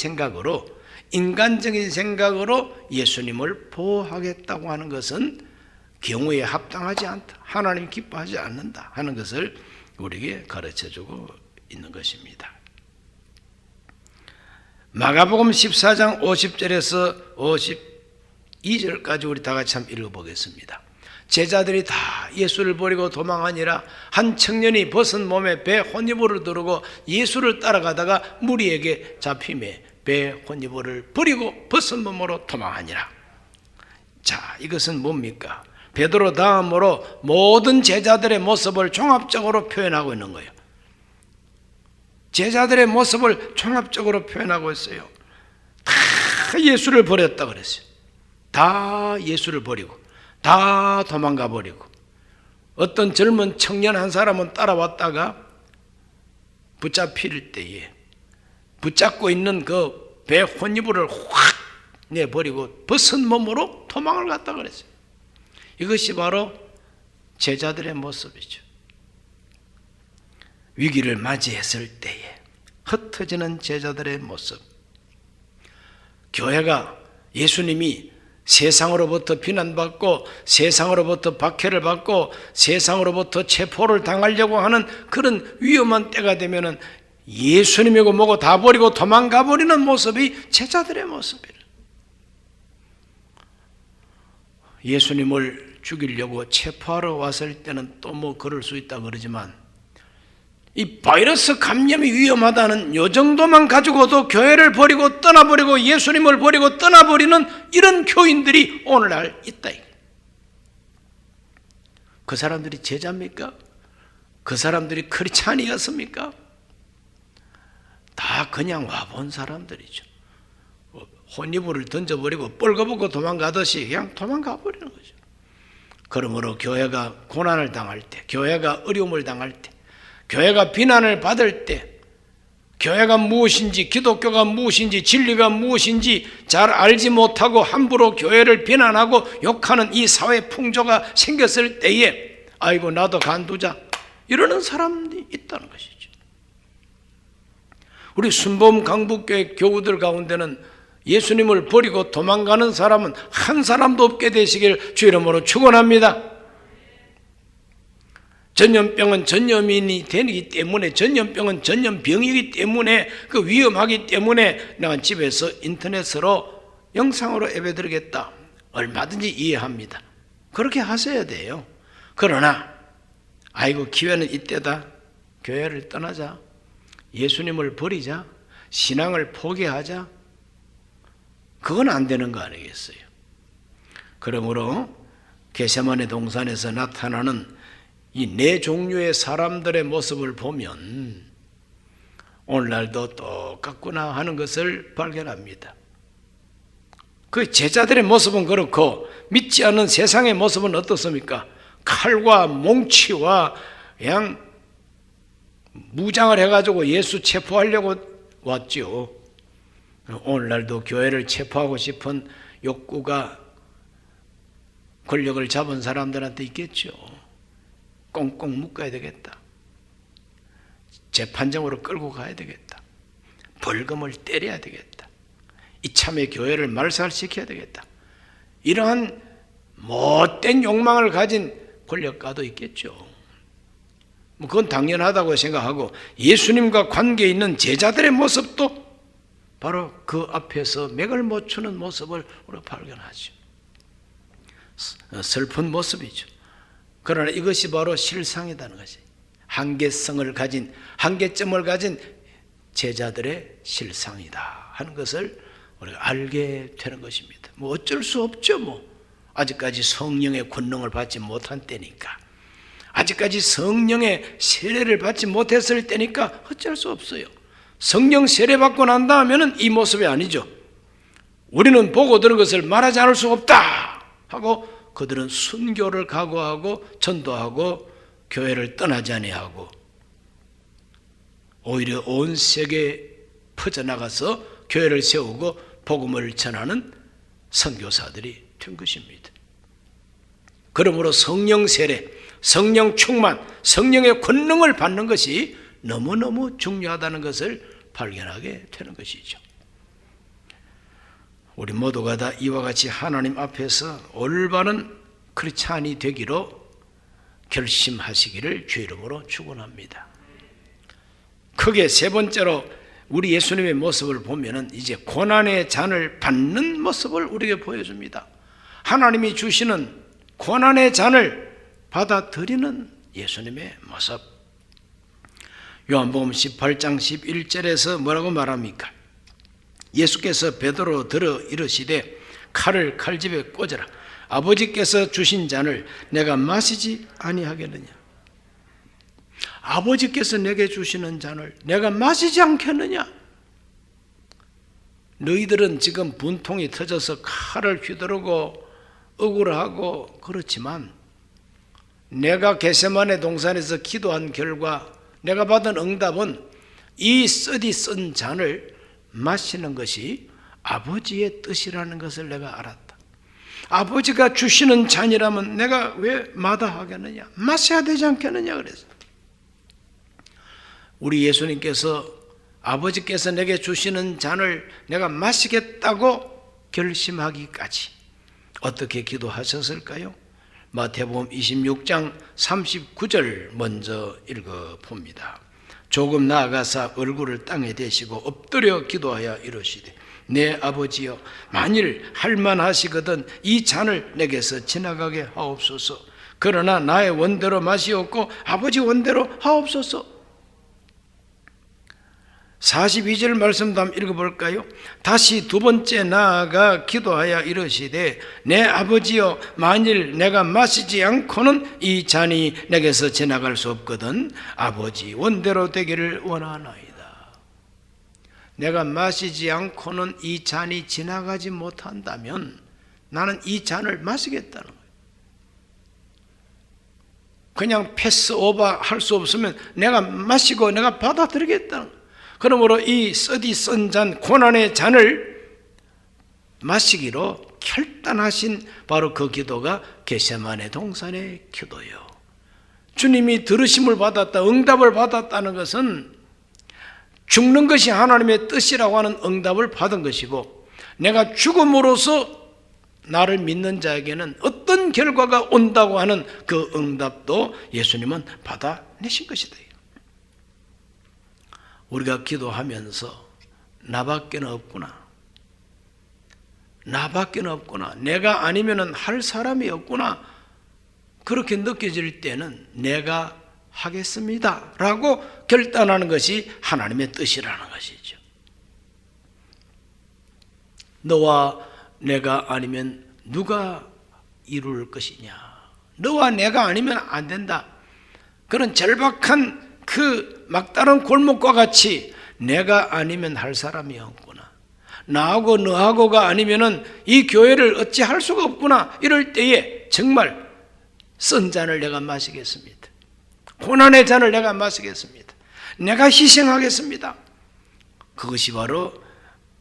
생각으로 예수님을 보호하겠다고 하는 것은 경우에 합당하지 않다. 하나님 기뻐하지 않는다 하는 것을 우리에게 가르쳐주고 있는 것입니다. 마가복음 14장 50절에서 52절까지 우리 다 같이 한번 읽어보겠습니다. 제자들이 다 예수를 버리고 도망하니라. 한 청년이 벗은 몸에 배 혼이불을 두르고 예수를 따라가다가 무리에게 잡히매 배 혼이불을 버리고 벗은 몸으로 도망하니라. 자, 이것은 뭡니까? 베드로 다음으로 모든 제자들의 모습을 종합적으로 표현하고 있는 거예요. 제자들의 모습을 종합적으로 표현하고 있어요. 다 예수를 버렸다 그랬어요. 다 예수를 버리고 다 도망가 버리고, 어떤 젊은 청년 한 사람은 따라왔다가 붙잡힐 때에 붙잡고 있는 그 배 혼이불을 확 내버리고 벗은 몸으로 도망을 갔다 그랬어요. 이것이 바로 제자들의 모습이죠. 위기를 맞이했을 때에 흩어지는 제자들의 모습. 교회가 예수님이 세상으로부터 비난받고 세상으로부터 박해를 받고 세상으로부터 체포를 당하려고 하는 그런 위험한 때가 되면은 예수님이고 뭐고 다 버리고 도망가 버리는 모습이 제자들의 모습이에요. 예수님을 죽이려고 체포하러 왔을 때는 또 뭐 그럴 수 있다 그러지만, 이 바이러스 감염이 위험하다는 요 정도만 가지고도 교회를 버리고 떠나버리고 예수님을 버리고 떠나버리는 이런 교인들이 오늘날 있다. 그 사람들이 제자입니까? 그 사람들이 크리스찬이었습니까? 다 그냥 와본 사람들이죠. 혼이불을 던져버리고 뻘거벗고 도망가듯이 그냥 도망가 버리는 거죠. 그러므로 교회가 고난을 당할 때, 교회가 어려움을 당할 때, 교회가 비난을 받을 때, 교회가 무엇인지, 기독교가 무엇인지, 진리가 무엇인지 잘 알지 못하고 함부로 교회를 비난하고 욕하는 이 사회 풍조가 생겼을 때에 아이고 나도 간두자 이러는 사람이 있다는 것이죠. 우리 순범 강북교회 교우들 가운데는 예수님을 버리고 도망가는 사람은 한 사람도 없게 되시길 주 이름으로 축원합니다. 전염병은 전염인이 되기 때문에, 전염병은 전염병이기 때문에, 그 위험하기 때문에 내가 집에서 인터넷으로 영상으로 예배드리겠다, 얼마든지 이해합니다. 그렇게 하셔야 돼요. 그러나 아이고 기회는 이때다, 교회를 떠나자, 예수님을 버리자, 신앙을 포기하자, 그건 안 되는 거 아니겠어요? 그러므로 겟세마네 동산에서 나타나는 이 네 종류의 사람들의 모습을 보면 오늘날도 똑같구나 하는 것을 발견합니다. 그 제자들의 모습은 그렇고 믿지 않는 세상의 모습은 어떻습니까? 칼과 몽치와 그냥 무장을 해가지고 예수 체포하려고 왔죠. 오늘날도 교회를 체포하고 싶은 욕구가 권력을 잡은 사람들한테 있겠죠. 꽁꽁 묶어야 되겠다, 재판정으로 끌고 가야 되겠다, 벌금을 때려야 되겠다, 이참에 교회를 말살시켜야 되겠다, 이러한 못된 욕망을 가진 권력가도 있겠죠. 그건 당연하다고 생각하고, 예수님과 관계 있는 제자들의 모습도 바로 그 앞에서 맥을 못 추는 모습을 우리가 발견하죠. 슬픈 모습이죠. 그러나 이것이 바로 실상이라는 것이, 한계성을 가진, 한계점을 가진 제자들의 실상이다 하는 것을 우리가 알게 되는 것입니다. 뭐 어쩔 수 없죠. 아직까지 성령의 권능을 받지 못한 때니까, 아직까지 성령의 세례를 받지 못했을 때니까 어쩔 수 없어요. 성령 세례 받고 난 다음에는 이 모습이 아니죠. 우리는 보고 들은 것을 말하지 않을 수 없다 하고 그들은 순교를 각오하고 전도하고 교회를 떠나지 아니하고 오히려 온 세계에 퍼져나가서 교회를 세우고 복음을 전하는 선교사들이 된 것입니다. 그러므로 성령 세례, 성령 충만, 성령의 권능을 받는 것이 너무너무 중요하다는 것을 발견하게 되는 것이죠. 우리 모두가 다 이와 같이 하나님 앞에서 올바른 크리스찬이 되기로 결심하시기를 주 이름으로 축원합니다. 크게 세 번째로 우리 예수님의 모습을 보면은 이제 고난의 잔을 받는 모습을 우리에게 보여줍니다. 하나님이 주시는 고난의 잔을 받아들이는 예수님의 모습. 요한복음 18장 11절에서 뭐라고 말합니까? 예수께서 베드로 들어 이르시되 칼을 칼집에 꽂으라. 아버지께서 주신 잔을 내가 마시지 아니하겠느냐? 아버지께서 내게 주시는 잔을 내가 마시지 않겠느냐? 너희들은 지금 분통이 터져서 칼을 휘두르고 억울하고 그렇지만 내가 겟세마네 동산에서 기도한 결과 내가 받은 응답은 이 썩이 쓴 잔을 마시는 것이 아버지의 뜻이라는 것을 내가 알았다. 아버지가 주시는 잔이라면 내가 왜 마다하겠느냐? 마셔야 되지 않겠느냐? 그래서 우리 예수님께서 아버지께서 내게 주시는 잔을 내가 마시겠다고 결심하기까지 어떻게 기도하셨을까요? 마태복음 26장 39절 먼저 읽어봅니다. 조금 나아가사 얼굴을 땅에 대시고 엎드려 기도하여 이르시되 내 아버지여, 만일 할만하시거든 이 잔을 내게서 지나가게 하옵소서. 그러나 나의 원대로 마시옵고 아버지 원대로 하옵소서. 42절 말씀도 한번 읽어볼까요? 다시 두 번째 나아가 기도하여 이르시되 내 아버지여, 만일 내가 마시지 않고는 이 잔이 내게서 지나갈 수 없거든 아버지 원대로 되기를 원하나이다. 내가 마시지 않고는 이 잔이 지나가지 못한다면 나는 이 잔을 마시겠다는 거예요. 그냥 패스오버 할 수 없으면 내가 마시고 내가 받아들이겠다는 거예요. 그러므로 이 썩이 쓴 잔, 고난의 잔을 마시기로 결단하신 바로 그 기도가 겟세마네 동산의 기도예요. 주님이 들으심을 받았다, 응답을 받았다는 것은 죽는 것이 하나님의 뜻이라고 하는 응답을 받은 것이고, 내가 죽음으로써 나를 믿는 자에게는 어떤 결과가 온다고 하는 그 응답도 예수님은 받아내신 것이다. 우리가 기도하면서 나밖에는 없구나, 나밖에는 없구나, 내가 아니면 할 사람이 없구나, 그렇게 느껴질 때는 내가 하겠습니다 라고 결단하는 것이 하나님의 뜻이라는 것이죠. 너와 내가 아니면 누가 이룰 것이냐, 너와 내가 아니면 안 된다, 그런 절박한 그 막다른 골목과 같이 내가 아니면 할 사람이 없구나, 나하고 너하고가 아니면 이 교회를 어찌 할 수가 없구나, 이럴 때에 정말 쓴 잔을 내가 마시겠습니다, 고난의 잔을 내가 마시겠습니다, 내가 희생하겠습니다. 그것이 바로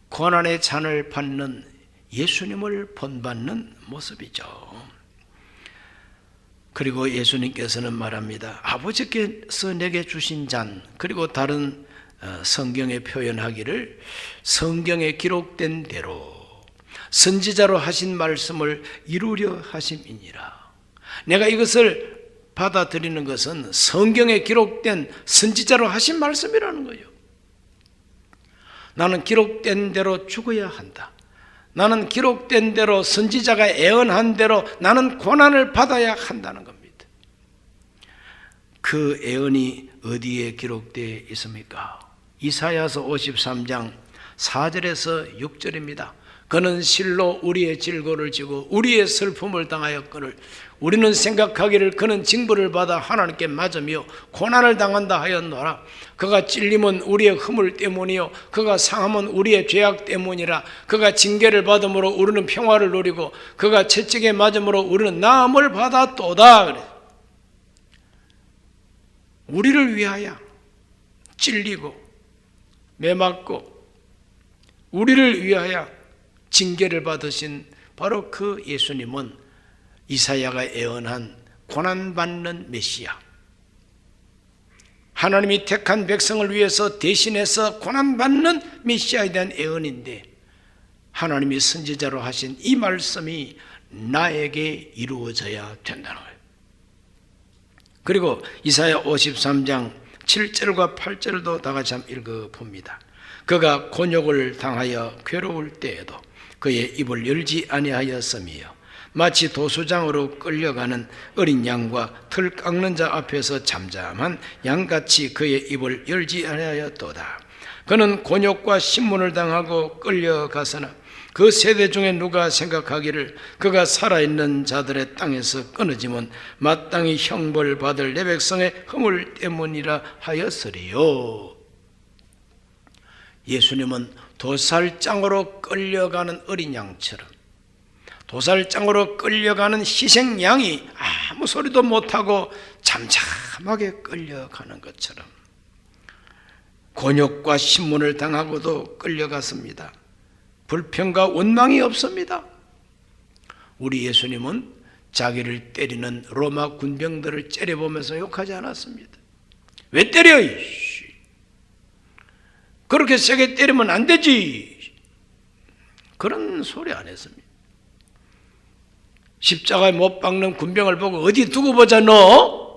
고난의 잔을 받는 예수님을 본받는 모습이죠. 그리고 예수님께서는 말합니다. 아버지께서 내게 주신 잔, 그리고 다른 성경에 표현하기를 성경에 기록된 대로 선지자로 하신 말씀을 이루려 하심이니라. 내가 이것을 받아들이는 것은 성경에 기록된 선지자로 하신 말씀이라는 거예요. 나는 기록된 대로 죽어야 한다, 나는 기록된 대로 선지자가 애언한 대로 나는 고난을 받아야 한다는 겁니다. 그 애언이 어디에 기록되어 있습니까? 이사야서 53장 4절에서 6절입니다. 그는 실로 우리의 질고를 지고 우리의 슬픔을 당하였거늘 우리는 생각하기를 그는 징벌을 받아 하나님께 맞으며 고난을 당한다 하였노라. 그가 찔림은 우리의 허물 때문이요 그가 상함은 우리의 죄악 때문이라. 그가 징계를 받음으로 우리는 평화를 누리고 그가 채찍에 맞음으로 우리는 나음을 받았도다. 그래. 우리를 위하여 찔리고 매맞고 우리를 위하여 징계를 받으신 바로 그 예수님은 이사야가 예언한 고난받는 메시아, 하나님이 택한 백성을 위해서 대신해서 고난받는 메시아에 대한 예언인데, 하나님이 선지자로 하신 이 말씀이 나에게 이루어져야 된다는 거예요. 그리고 이사야 53장 7절과 8절도 다 같이 한번 읽어봅니다. 그가 곤욕을 당하여 괴로울 때에도 그의 입을 열지 아니하였으며 마치 도수장으로 끌려가는 어린 양과 털 깎는 자 앞에서 잠잠한 양같이 그의 입을 열지 아니하였도다. 그는 곤욕과 신문을 당하고 끌려가서나 그 세대 중에 누가 생각하기를 그가 살아있는 자들의 땅에서 끊어지면 마땅히 형벌받을 내 백성의 허물 때문이라 하였으리요. 예수님은 도살장으로 끌려가는 어린 양처럼, 도살장으로 끌려가는 희생양이 아무 소리도 못하고 잠잠하게 끌려가는 것처럼 곤욕과 신문을 당하고도 끌려갔습니다. 불평과 원망이 없습니다. 우리 예수님은 자기를 때리는 로마 군병들을 째려보면서 욕하지 않았습니다. 왜 때려? 그렇게 세게 때리면 안 되지. 그런 소리 안 했습니다. 십자가에 못 박는 군병을 보고 어디 두고 보자 너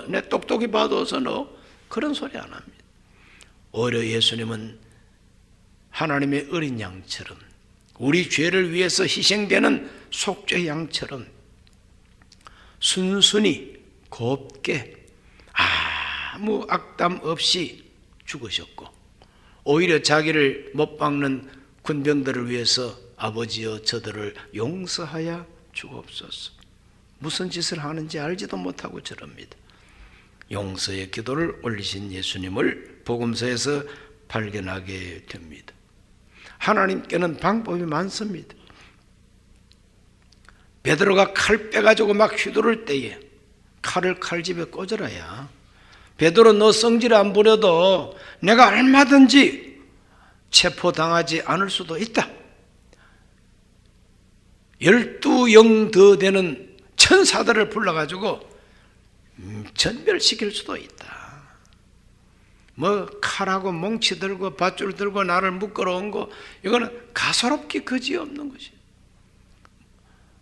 내 똑똑히 봐둬서 너 그런 소리 안 합니다. 오히려 예수님은 하나님의 어린 양처럼, 우리 죄를 위해서 희생되는 속죄 양처럼 순순히 곱게 아무 악담 없이 죽으셨고, 오히려 자기를 못 박는 군병들을 위해서 아버지여 저들을 용서하여 주옵소서. 무슨 짓을 하는지 알지도 못하고 저럽니다. 용서의 기도를 올리신 예수님을 복음서에서 발견하게 됩니다. 하나님께는 방법이 많습니다. 베드로가 칼 빼가지고 막 휘두를 때에 칼을 칼집에 꽂으라야. 베드로 너 성질 안 부려도 내가 얼마든지 체포당하지 않을 수도 있다. 12영 더 되는 천사들을 불러가지고 전멸시킬 수도 있다. 뭐 칼하고 몽치 들고 밧줄 들고 나를 묶으러 온 거, 이거는 가소롭기 그지없는 것이에요.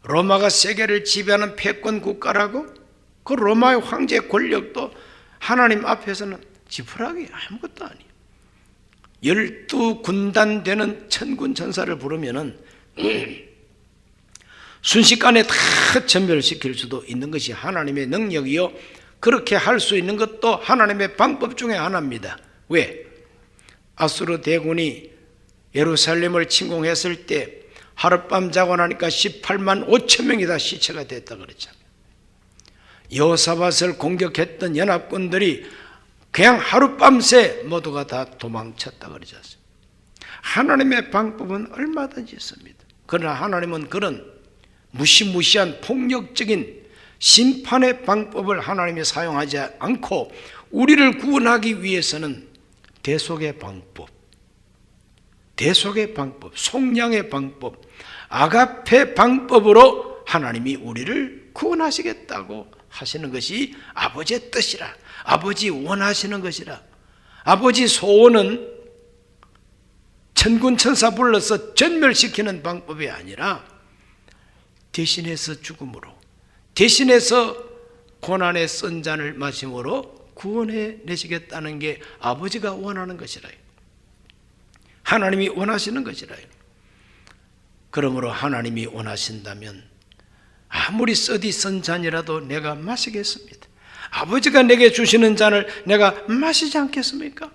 로마가 세계를 지배하는 패권 국가라고, 그 로마의 황제 권력도 하나님 앞에서는 지푸라기 아무것도 아니에요. 12군단 되는 천군 천사를 부르면은 순식간에 다 전멸시킬 수도 있는 것이 하나님의 능력이요, 그렇게 할 수 있는 것도 하나님의 방법 중에 하나입니다. 왜? 아수르 대군이 예루살렘을 침공했을 때 하룻밤 자고 나니까 18만 5천 명이 다 시체가 됐다 그랬잖아요. 여호사밧을 공격했던 연합군들이 그냥 하룻밤새 모두가 다 도망쳤다 그러지 않습니까? 하나님의 방법은 얼마든지 있습니다. 그러나 하나님은 그런 무시무시한 폭력적인 심판의 방법을 하나님이 사용하지 않고 우리를 구원하기 위해서는 대속의 방법, 속량의 방법, 아가페 방법으로 하나님이 우리를 구원하시겠다고 하시는 것이 아버지의 뜻이라, 아버지 원하시는 것이라. 아버지 소원은 천군 천사 불러서 전멸시키는 방법이 아니라 대신해서 죽음으로, 대신해서 고난의 쓴 잔을 마심으로 구원해 내시겠다는 게 아버지가 원하는 것이라요. 하나님이 원하시는 것이라요. 그러므로 하나님이 원하신다면 아무리 썩이 쓴 잔이라도 내가 마시겠습니다. 아버지가 내게 주시는 잔을 내가 마시지 않겠습니까?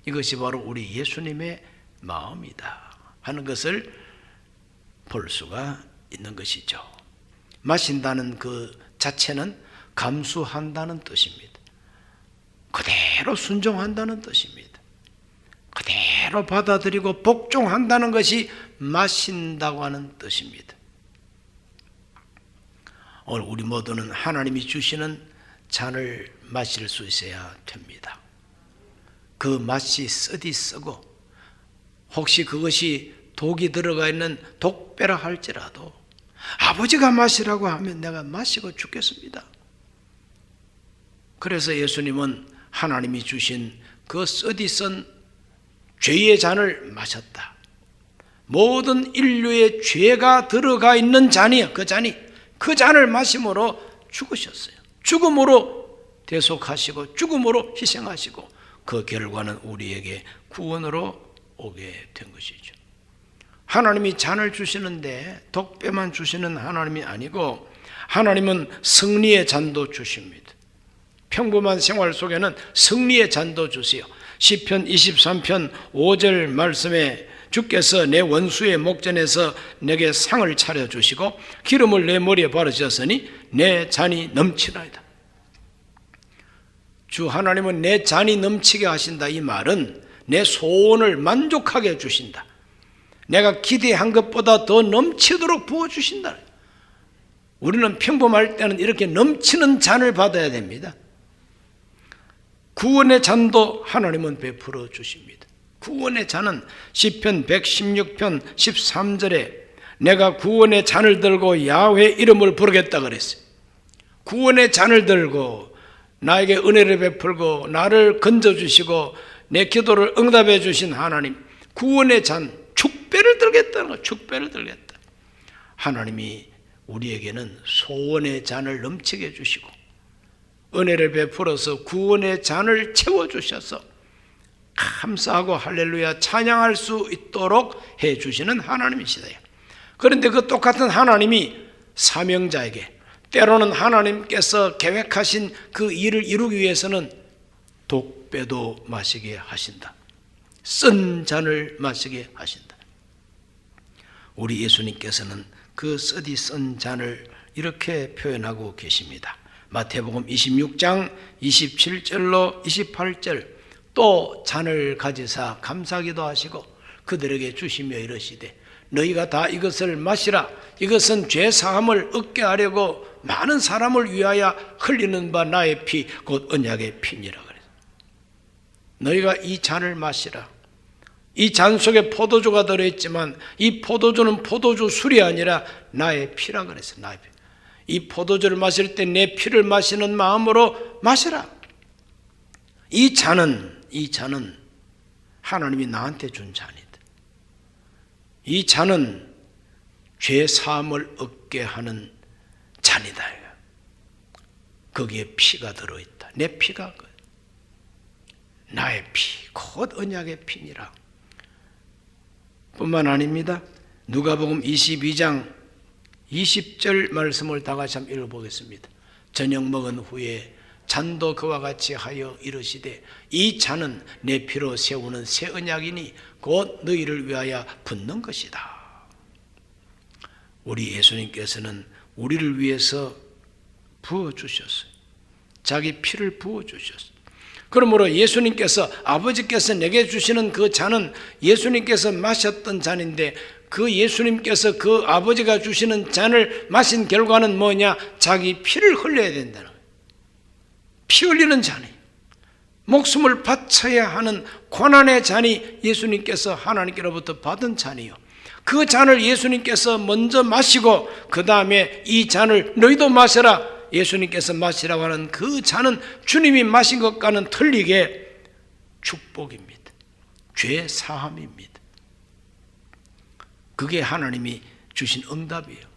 이것이 바로 우리 예수님의 마음이다 하는 것을 볼 수가 있는 것이죠. 마신다는 그 자체는 감수한다는 뜻입니다. 그대로 순종한다는 뜻입니다. 그대로 받아들이고 복종한다는 것이 마신다고 하는 뜻입니다. 오늘 우리 모두는 하나님이 주시는 잔을 마실 수 있어야 됩니다. 그 맛이 쓰디 쓰고 혹시 그것이 독이 들어가 있는 독배라 할지라도 아버지가 마시라고 하면 내가 마시고 죽겠습니다. 그래서 예수님은 하나님이 주신 그 쓰디 쓴 죄의 잔을 마셨다. 모든 인류의 죄가 들어가 있는 잔이야. 그 잔을 마심으로 죽으셨어요. 죽음으로 대속하시고 죽음으로 희생하시고 그 결과는 우리에게 구원으로 오게 된 것이죠. 하나님이 잔을 주시는데 독배만 주시는 하나님이 아니고 하나님은 승리의 잔도 주십니다. 평범한 생활 속에는 승리의 잔도 주세요. 시편 23편 5절 말씀에 주께서 내 원수의 목전에서 내게 상을 차려주시고 기름을 내 머리에 바르셨으니 내 잔이 넘치나이다. 주 하나님은 내 잔이 넘치게 하신다. 이 말은 내 소원을 만족하게 해주신다. 내가 기대한 것보다 더 넘치도록 부어주신다. 우리는 평범할 때는 이렇게 넘치는 잔을 받아야 됩니다. 구원의 잔도 하나님은 베풀어 주십니다. 구원의 잔은 시편 116편 13절에 내가 구원의 잔을 들고 야훼 이름을 부르겠다 그랬어요. 구원의 잔을 들고 나에게 은혜를 베풀고 나를 건져주시고 내 기도를 응답해 주신 하나님, 구원의 잔, 축배를 들겠다는 거예요. 축배를 들겠다. 하나님이 우리에게는 소원의 잔을 넘치게 해주시고 은혜를 베풀어서 구원의 잔을 채워주셔서 감사하고 할렐루야 찬양할 수 있도록 해주시는 하나님이시다. 그런데 그 똑같은 하나님이 사명자에게 때로는 하나님께서 계획하신 그 일을 이루기 위해서는 독배도 마시게 하신다. 쓴 잔을 마시게 하신다. 우리 예수님께서는 그 쓰디 쓴 잔을 이렇게 표현하고 계십니다. 마태복음 26장 27절로 28절 또 잔을 가지사 감사기도 하시고 그들에게 주시며 이르시되 너희가 다 이것을 마시라. 이것은 죄 사함을 얻게 하려고 많은 사람을 위하여 흘리는 바 나의 피 곧 언약의 피니라 그래서 너희가 이 잔을 마시라. 이 잔 속에 포도주가 들어있지만 이 포도주는 포도주 술이 아니라 나의 피라 그래서 나의 피. 이 포도주를 마실 때 내 피를 마시는 마음으로 마시라. 이 잔은 하나님이 나한테 준 잔이다. 이 잔은 죄 사함을 얻게 하는 잔이다. 거기에 피가 들어있다. 내 피가 나의 피, 곧 언약의 피니라. 뿐만 아닙니다. 누가복음 22장 20절 말씀을 다 같이 한번 읽어보겠습니다. 저녁 먹은 후에 잔도 그와 같이 하여 이르시되 이 잔은 내 피로 세우는 새 언약이니 곧 너희를 위하여 붓는 것이다. 우리 예수님께서는 우리를 위해서 부어주셨어요. 자기 피를 부어주셨어요. 그러므로 예수님께서 아버지께서 내게 주시는 그 잔은 예수님께서 마셨던 잔인데 그 예수님께서 그 아버지가 주시는 잔을 마신 결과는 뭐냐? 자기 피를 흘려야 된다는 거예요. 피 흘리는 잔이 목숨을 바쳐야 하는 고난의 잔이 예수님께서 하나님께로부터 받은 잔이요. 그 잔을 예수님께서 먼저 마시고 그 다음에 이 잔을 너희도 마셔라. 예수님께서 마시라고 하는 그 잔은 주님이 마신 것과는 틀리게 축복입니다. 죄 사함입니다. 그게 하나님이 주신 응답이에요.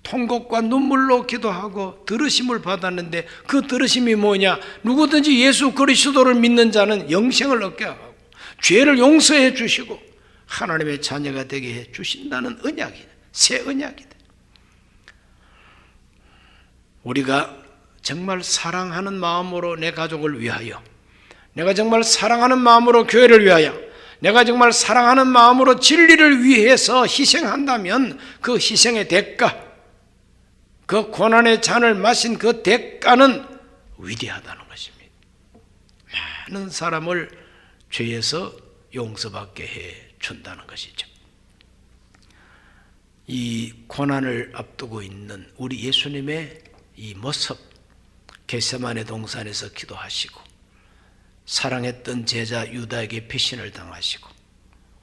통곡과 눈물로 기도하고 들으심을 받았는데 그 들으심이 뭐냐? 누구든지 예수 그리스도를 믿는 자는 영생을 얻게 하고 죄를 용서해 주시고 하나님의 자녀가 되게 해 주신다는 언약이다. 새 언약이다. 우리가 정말 사랑하는 마음으로 내 가족을 위하여, 내가 정말 사랑하는 마음으로 교회를 위하여, 내가 정말 사랑하는 마음으로 진리를 위해서 희생한다면 그 희생의 대가, 그 고난의 잔을 마신 그 대가는 위대하다는 것입니다. 많은 사람을 죄에서 용서받게 해 준다는 것이죠. 이 고난을 앞두고 있는 우리 예수님의 이 모습, 겟세마네 동산에서 기도하시고 사랑했던 제자 유다에게 배신을 당하시고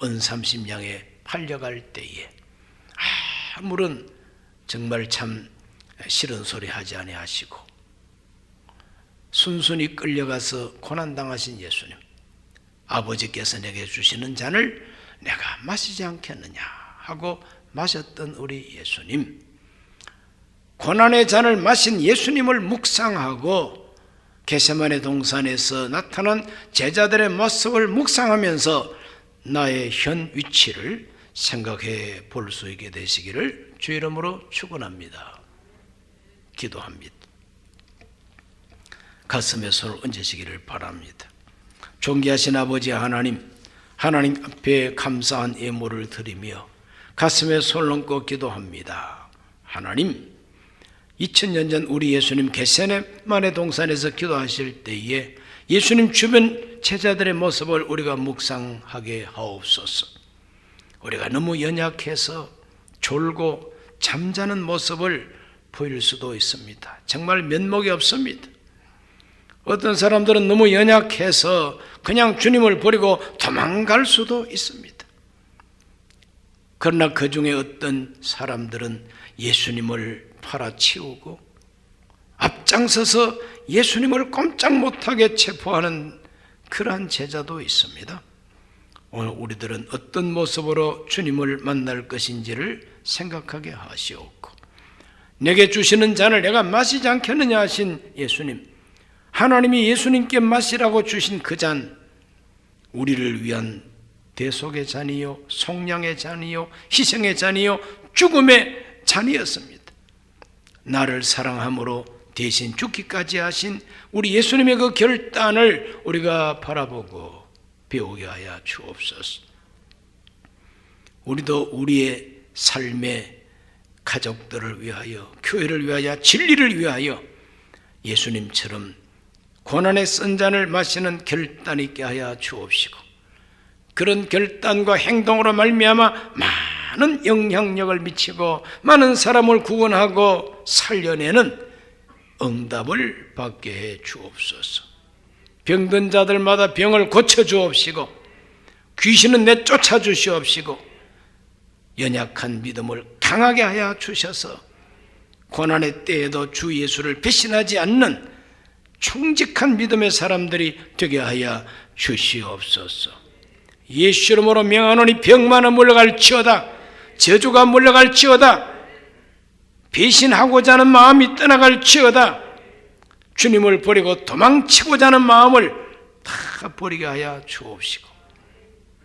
은삼십냥에 팔려갈 때에 아무런 정말 참 싫은 소리 하지 아니하시고 순순히 끌려가서 고난당하신 예수님, 아버지께서 내게 주시는 잔을 내가 마시지 않겠느냐 하고 마셨던 우리 예수님, 고난의 잔을 마신 예수님을 묵상하고 겟세마네 동산에서 나타난 제자들의 모습을 묵상하면서 나의 현 위치를 생각해 볼 수 있게 되시기를 주 이름으로 축원합니다. 기도합니다. 가슴에 손을 얹으시기를 바랍니다. 존귀하신 아버지 하나님, 하나님 앞에 감사한 예물을 드리며 가슴에 손을 얹고 기도합니다. 하나님, 2000년 전 우리 예수님 겟세마네 동산에서 기도하실 때에 예수님 주변 제자들의 모습을 우리가 묵상하게 하옵소서. 우리가 너무 연약해서 졸고 잠자는 모습을 보일 수도 있습니다. 정말 면목이 없습니다. 어떤 사람들은 너무 연약해서 그냥 주님을 버리고 도망갈 수도 있습니다. 그러나 그 중에 어떤 사람들은 예수님을 팔아치우고 앞장서서 예수님을 꼼짝 못하게 체포하는 그러한 제자도 있습니다. 오늘 우리들은 어떤 모습으로 주님을 만날 것인지를 생각하게 하시옵고, 내게 주시는 잔을 내가 마시지 않겠느냐 하신 예수님, 하나님이 예수님께 마시라고 주신 그 잔, 우리를 위한 대속의 잔이요, 속량의 잔이요, 희생의 잔이요, 죽음의 잔이었습니다. 나를 사랑함으로 대신 죽기까지 하신 우리 예수님의 그 결단을 우리가 바라보고 배우게 하여 주옵소서. 우리도 우리의 삶의 가족들을 위하여, 교회를 위하여, 진리를 위하여 예수님처럼 고난의 쓴 잔을 마시는 결단 있게 하여 주옵시고, 그런 결단과 행동으로 말미암아 많은 영향력을 미치고 많은 사람을 구원하고 살려내는 응답을 받게 해 주옵소서. 병든 자들마다 병을 고쳐 주옵시고, 귀신은 내쫓아 주시옵시고, 연약한 믿음을 강하게 하여 주셔서 고난의 때에도 주 예수를 배신하지 않는 충직한 믿음의 사람들이 되게 하여 주시옵소서. 예수 이름으로 명하노니 병만은 물러갈지어다, 저주가 물러갈지어다, 배신하고자 하는 마음이 떠나갈지어다, 주님을 버리고 도망치고자 하는 마음을 다 버리게 하여 주옵시고,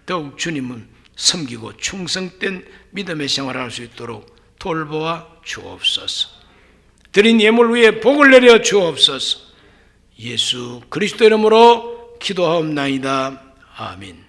더욱 주님은 섬기고 충성된 믿음의 생활을 할 수 있도록 돌보아 주옵소서. 드린 예물 위에 복을 내려 주옵소서. 예수 그리스도 이름으로 기도하옵나이다. 아멘.